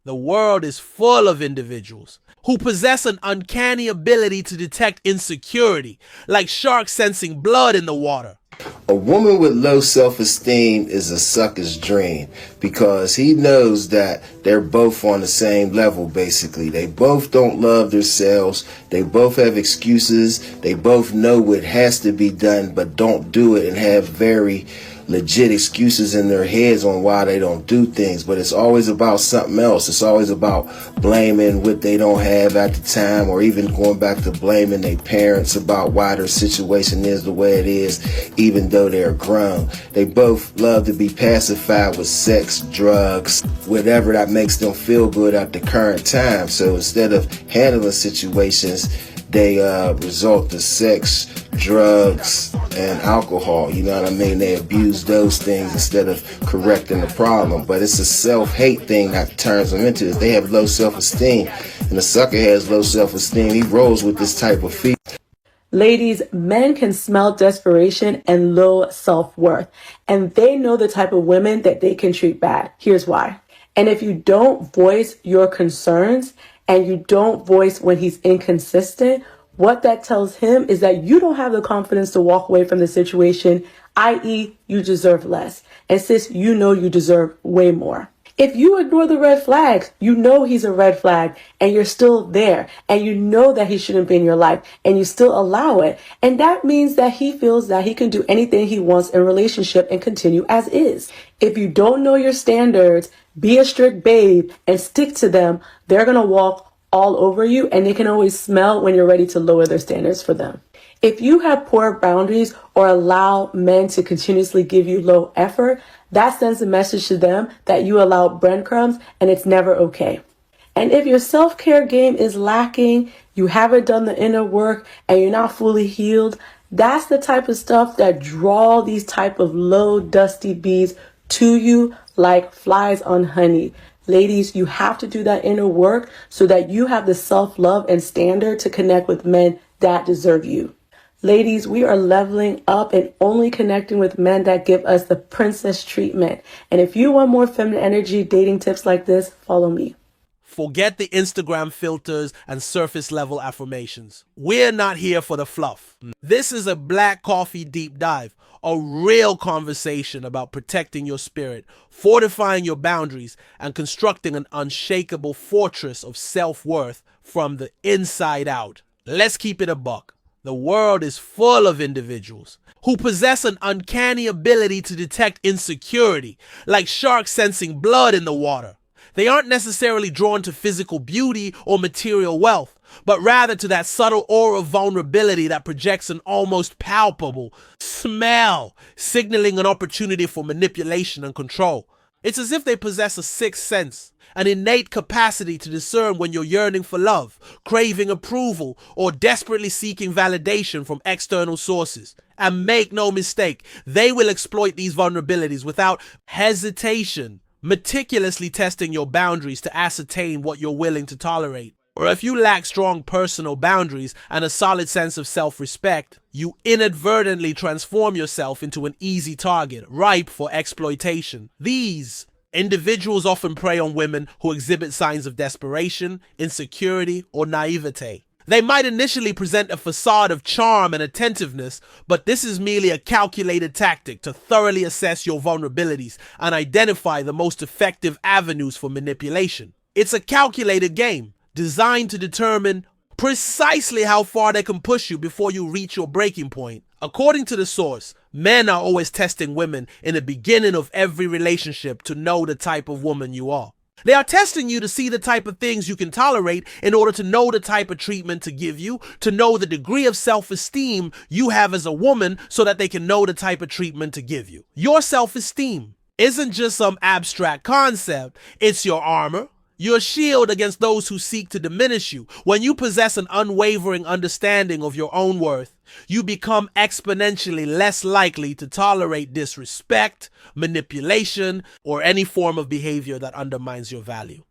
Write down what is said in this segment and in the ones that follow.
The world is full of individuals who possess an uncanny ability to detect insecurity, like sharks sensing blood in the water. A woman with low self-esteem is a sucker's dream because he knows that they're both on the same level, basically. They both don't love themselves. They both have excuses. They both know what has to be done but don't do it and have very legit excuses in their heads on why they don't do things, but it's always about something else. It's always about blaming what they don't have at the time, or even going back to blaming their parents about why their situation is the way it is, even though they're grown. They both love to be pacified with sex, drugs, whatever that makes them feel good at the current time. So instead of handling situations, they resort to sex, drugs, and alcohol. You know what I mean? They abuse those things instead of correcting the problem. But it's a self-hate thing that turns them into it. They have low self-esteem, and the sucker has low self-esteem. He rolls with this type of fear. Ladies, men can smell desperation and low self-worth, and they know the type of women that they can treat bad. Here's why. And if you don't voice your concerns and you don't voice when he's inconsistent, what that tells him is that you don't have the confidence to walk away from the situation, i.e. you deserve less. And sis, you know you deserve way more. If you ignore the red flags, you know he's a red flag and you're still there and you know that he shouldn't be in your life and you still allow it. And that means that he feels that he can do anything he wants in a relationship and continue as is. If you don't know your standards, be a strict babe and stick to them, they're going to walk all over you and they can always smell when you're ready to lower their standards for them. If you have poor boundaries or allow men to continuously give you low effort, that sends a message to them that you allow breadcrumbs and it's never okay. And if your self-care game is lacking, you haven't done the inner work and you're not fully healed, that's the type of stuff that draw these type of low, dusty bees to you like flies on honey. Ladies, you have to do that inner work so that you have the self-love and standard to connect with men that deserve you. Ladies, we are leveling up and only connecting with men that give us the princess treatment. And if you want more feminine energy dating tips like this, follow me. Forget the Instagram filters and surface level affirmations. We're not here for the fluff. This is a Black Coffee deep dive, a real conversation about protecting your spirit, fortifying your boundaries, and constructing an unshakable fortress of self-worth from the inside out. Let's keep it a buck. The world is full of individuals who possess an uncanny ability to detect insecurity, like sharks sensing blood in the water. They aren't necessarily drawn to physical beauty or material wealth, but rather to that subtle aura of vulnerability that projects an almost palpable smell, signaling an opportunity for manipulation and control. It's as if they possess a sixth sense, an innate capacity to discern when you're yearning for love, craving approval, or desperately seeking validation from external sources. And make no mistake, they will exploit these vulnerabilities without hesitation, meticulously testing your boundaries to ascertain what you're willing to tolerate. Or if you lack strong personal boundaries and a solid sense of self-respect, you inadvertently transform yourself into an easy target, ripe for exploitation. These individuals often prey on women who exhibit signs of desperation, insecurity, or naivete. They might initially present a facade of charm and attentiveness, but this is merely a calculated tactic to thoroughly assess your vulnerabilities and identify the most effective avenues for manipulation. It's a calculated game, designed to determine precisely how far they can push you before you reach your breaking point. According to the source, men are always testing women in the beginning of every relationship to know the type of woman you are. They are testing you to see the type of things you can tolerate in order to know the type of treatment to give you, to know the degree of self-esteem you have as a woman so that they can know the type of treatment to give you. Your self-esteem isn't just some abstract concept, it's your armor, your shield against those who seek to diminish you. When you possess an unwavering understanding of your own worth, you become exponentially less likely to tolerate disrespect, manipulation, or any form of behavior that undermines your value.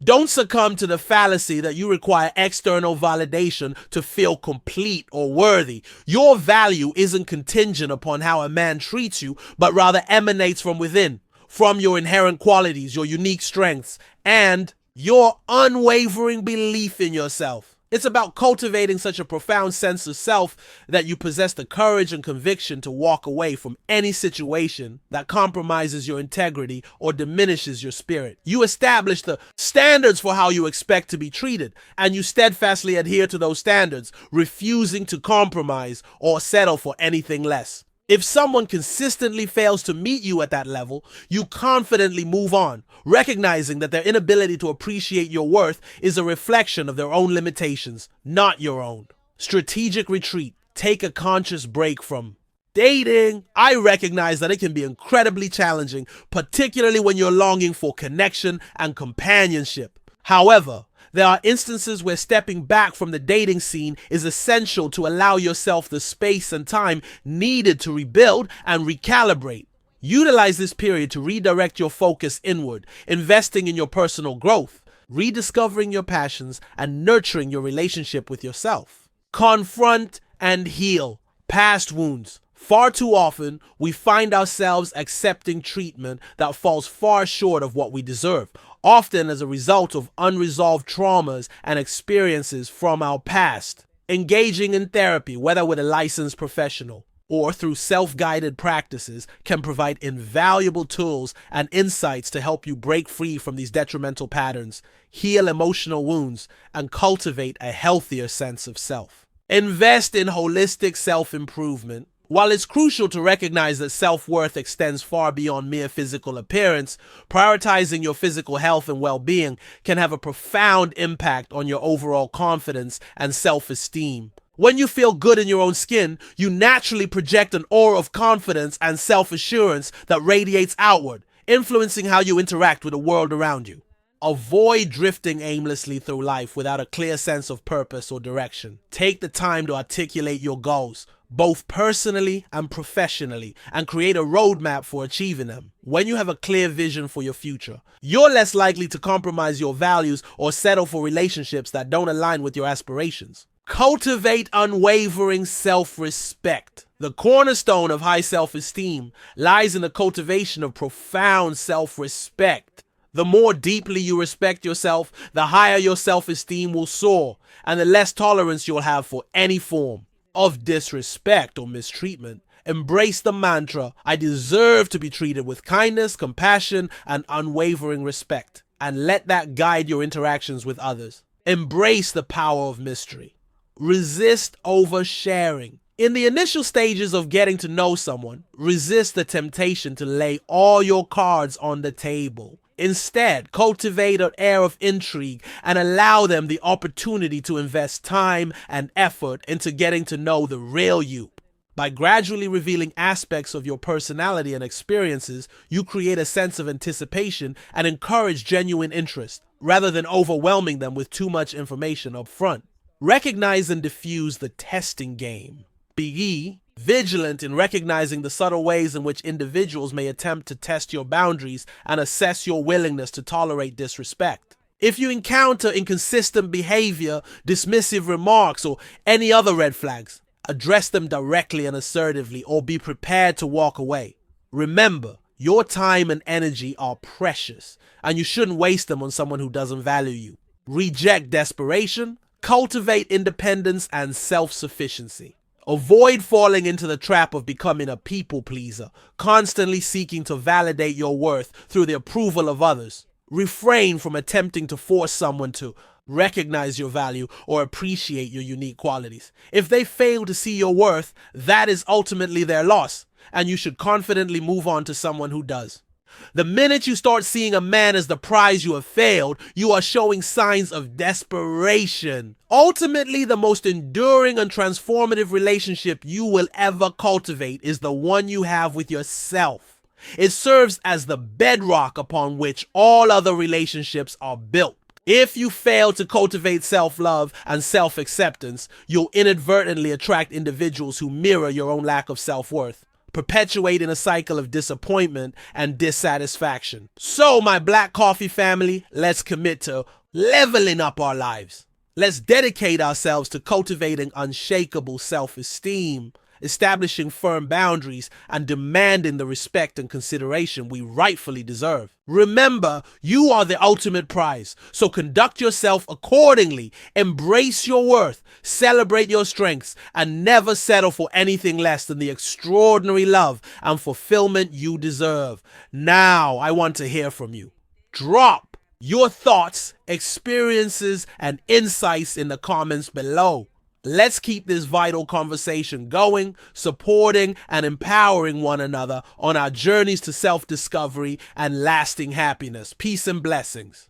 Don't succumb to the fallacy that you require external validation to feel complete or worthy. Your value isn't contingent upon how a man treats you, but rather emanates from within, from your inherent qualities, your unique strengths, and Your unwavering belief in yourself. It's about cultivating such a profound sense of self that you possess the courage and conviction to walk away from any situation that compromises your integrity or diminishes your spirit. You establish the standards for how you expect to be treated, and you steadfastly adhere to those standards, refusing to compromise or settle for anything less. If someone consistently fails to meet you at that level, you confidently move on, recognizing that their inability to appreciate your worth is a reflection of their own limitations, not your own. Strategic retreat. Take a conscious break from dating. I recognize that it can be incredibly challenging, particularly when you're longing for connection and companionship. However, there are instances where stepping back from the dating scene is essential to allow yourself the space and time needed to rebuild and recalibrate. Utilize this period to redirect your focus inward, investing in your personal growth, rediscovering your passions, and nurturing your relationship with yourself. Confront and heal past wounds. Far too often, we find ourselves accepting treatment that falls far short of what we deserve, often as a result of unresolved traumas and experiences from our past. Engaging in therapy, whether with a licensed professional or through self-guided practices, can provide invaluable tools and insights to help you break free from these detrimental patterns, heal emotional wounds, and cultivate a healthier sense of self. Invest in holistic self-improvement. While it's crucial to recognize that self-worth extends far beyond mere physical appearance, prioritizing your physical health and well-being can have a profound impact on your overall confidence and self-esteem. When you feel good in your own skin, you naturally project an aura of confidence and self-assurance that radiates outward, influencing how you interact with the world around you. Avoid drifting aimlessly through life without a clear sense of purpose or direction. Take the time to articulate your goals, both personally and professionally, and create a roadmap for achieving them. When you have a clear vision for your future, you're less likely to compromise your values or settle for relationships that don't align with your aspirations. Cultivate unwavering self-respect. The cornerstone of high self-esteem lies in the cultivation of profound self-respect. The more deeply you respect yourself, the higher your self-esteem will soar, and the less tolerance you'll have for any form of disrespect or mistreatment. Embrace the mantra, I deserve to be treated with kindness, compassion, and unwavering respect, and let that guide your interactions with others. Embrace the power of mystery. Resist oversharing. In the initial stages of getting to know someone, resist the temptation to lay all your cards on the table. Instead, cultivate an air of intrigue and allow them the opportunity to invest time and effort into getting to know the real you. By gradually revealing aspects of your personality and experiences, you create a sense of anticipation and encourage genuine interest, rather than overwhelming them with too much information up front. Recognize and diffuse the testing game. Be vigilant in recognizing the subtle ways in which individuals may attempt to test your boundaries and assess your willingness to tolerate disrespect. If you encounter inconsistent behavior, dismissive remarks, or any other red flags, address them directly and assertively, or be prepared to walk away. Remember, your time and energy are precious, and you shouldn't waste them on someone who doesn't value you. Reject desperation. Cultivate independence and self-sufficiency. Avoid falling into the trap of becoming a people pleaser, constantly seeking to validate your worth through the approval of others. Refrain from attempting to force someone to recognize your value or appreciate your unique qualities. If they fail to see your worth, that is ultimately their loss, and you should confidently move on to someone who does. The minute you start seeing a man as the prize you have failed, you are showing signs of desperation. Ultimately, the most enduring and transformative relationship you will ever cultivate is the one you have with yourself. It serves as the bedrock upon which all other relationships are built. If you fail to cultivate self-love and self-acceptance, you'll inadvertently attract individuals who mirror your own lack of self-worth, perpetuating a cycle of disappointment and dissatisfaction. So, my Black Coffee family, let's commit to leveling up our lives. Let's dedicate ourselves to cultivating unshakable self-esteem, establishing firm boundaries, and demanding the respect and consideration we rightfully deserve. Remember, you are the ultimate prize, so conduct yourself accordingly, embrace your worth, celebrate your strengths, and never settle for anything less than the extraordinary love and fulfillment you deserve. Now, I want to hear from you. Drop your thoughts, experiences, and insights in the comments below. Let's keep this vital conversation going, supporting and empowering one another on our journeys to self-discovery and lasting happiness. Peace and blessings.